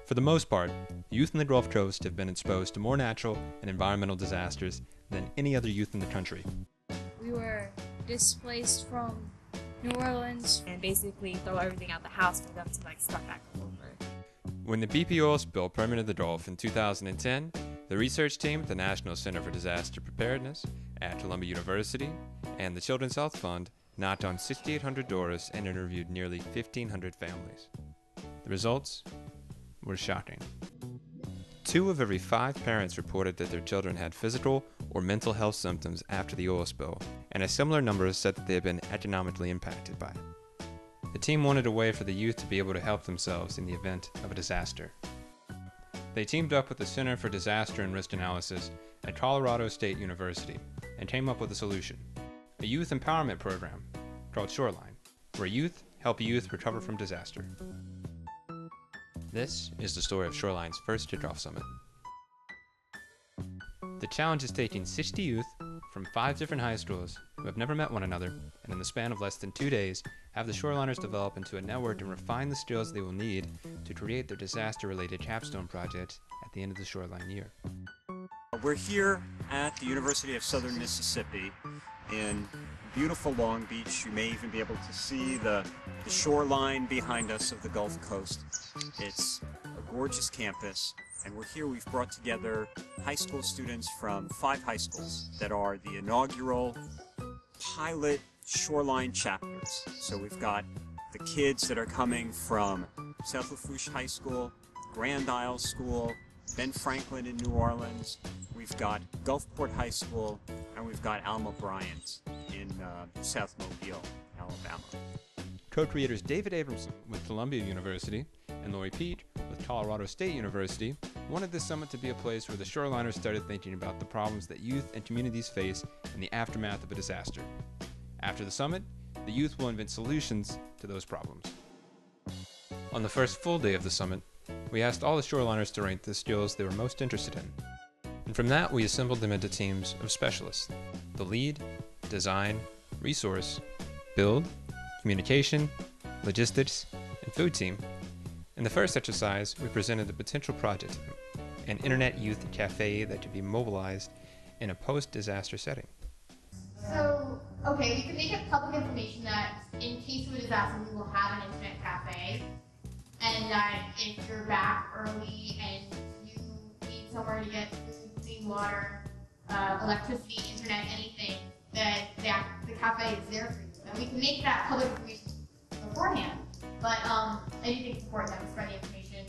For the most part, youth in the Gulf Coast have been exposed to more natural and environmental disasters than any other youth in the country. We were displaced from New Orleans and basically throw everything out the house for them to start back over. When the BP oil spill permeated the Gulf in 2010, the research team at the National Center for Disaster Preparedness at Columbia University and the Children's Health Fund knocked on 6,800 doors and interviewed nearly 1,500 families. The results were shocking. 2 of every 5 parents reported that their children had physical or mental health symptoms after the oil spill, and a similar number said that they had been economically impacted by it. The team wanted a way for the youth to be able to help themselves in the event of a disaster. They teamed up with the Center for Disaster and Risk Analysis at Colorado State University and came up with a solution, a youth empowerment program called SHORELINE, where youth help youth recover from disaster. This is the story of SHORELINE's first kickoff summit. The challenge is taking 60 youth from 5 different high schools who have never met one another, and in the span of less than 2 days, have the Shoreliners develop into a network and refine the skills they will need to create their disaster-related capstone projects at the end of the Shoreline year. We're here at the University of Southern Mississippi in beautiful Long Beach. You may even be able to see the shoreline behind us of the Gulf Coast. It's a gorgeous campus, and we're here. We've brought together high school students from 5 high schools that are the inaugural pilot Shoreline chapters. So we've got the kids that are coming from South Lafourche High School, Grand Isle School, Ben Franklin in New Orleans. We've got Gulfport High School, and we've got Alma Bryant in South Mobile, Alabama. Co-creators David Abramson with Columbia University and Lori Peet with Colorado State University wanted this summit to be a place where the Shoreliners started thinking about the problems that youth and communities face in the aftermath of a disaster. After the summit, the youth will invent solutions to those problems. On the first full day of the summit, we asked all the Shoreliners to rank the skills they were most interested in. And from that, we assembled them into teams of specialists: the lead, design, resource, build, communication, logistics, and food team. In the first exercise, we presented the potential project to them, an internet youth cafe that could be mobilized in a post-disaster setting. So, okay, we can make it public information that in case of a disaster, we will have an internet cafe, and that if you're back early and you need somewhere to get clean water, electricity, internet, anything, that the cafe is there for you. And we can make that public information beforehand, but anything to support them, spread the information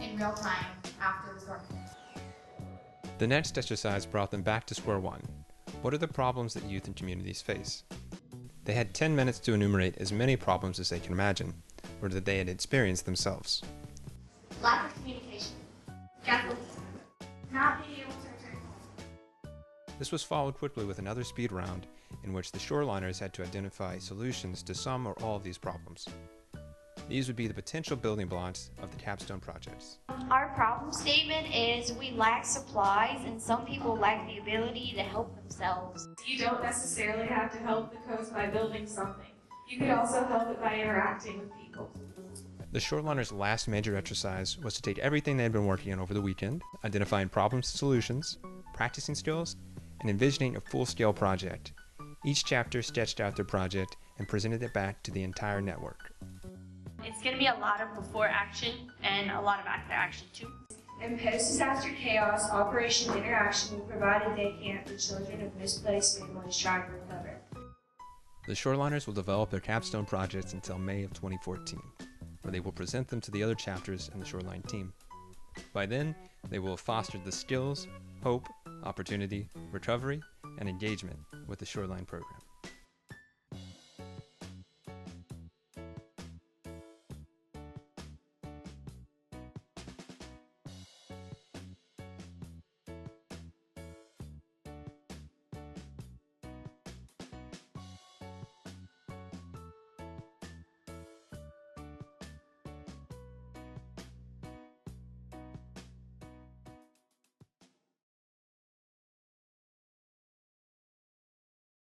in real time after the storm. The next exercise brought them back to square one. What are the problems that youth and communities face? They had 10 minutes to enumerate as many problems as they can imagine, or that they had experienced themselves. Lack of communication, gasoline, not being able to return home. This was followed quickly with another speed round in which the Shoreliners had to identify solutions to some or all of these problems. These would be the potential building blocks of the capstone projects. Our problem statement is we lack supplies and some people lack the ability to help themselves. You don't necessarily have to help the coast by building something. You could also help it by interacting with people. The Shoreliners' last major exercise was to take everything they had been working on over the weekend, identifying problems and solutions, practicing skills, and envisioning a full-scale project. Each chapter sketched out their project and presented it back to the entire network. It's going to be a lot of before action and a lot of after action too. In post-disaster chaos, Operation Interaction will provide a day camp for children of misplaced families trying to recover. The Shoreliners will develop their capstone projects until May of 2014, where they will present them to the other chapters in the Shoreline team. By then, they will have fostered the skills, hope, opportunity, recovery, and engagement with the Shoreline program.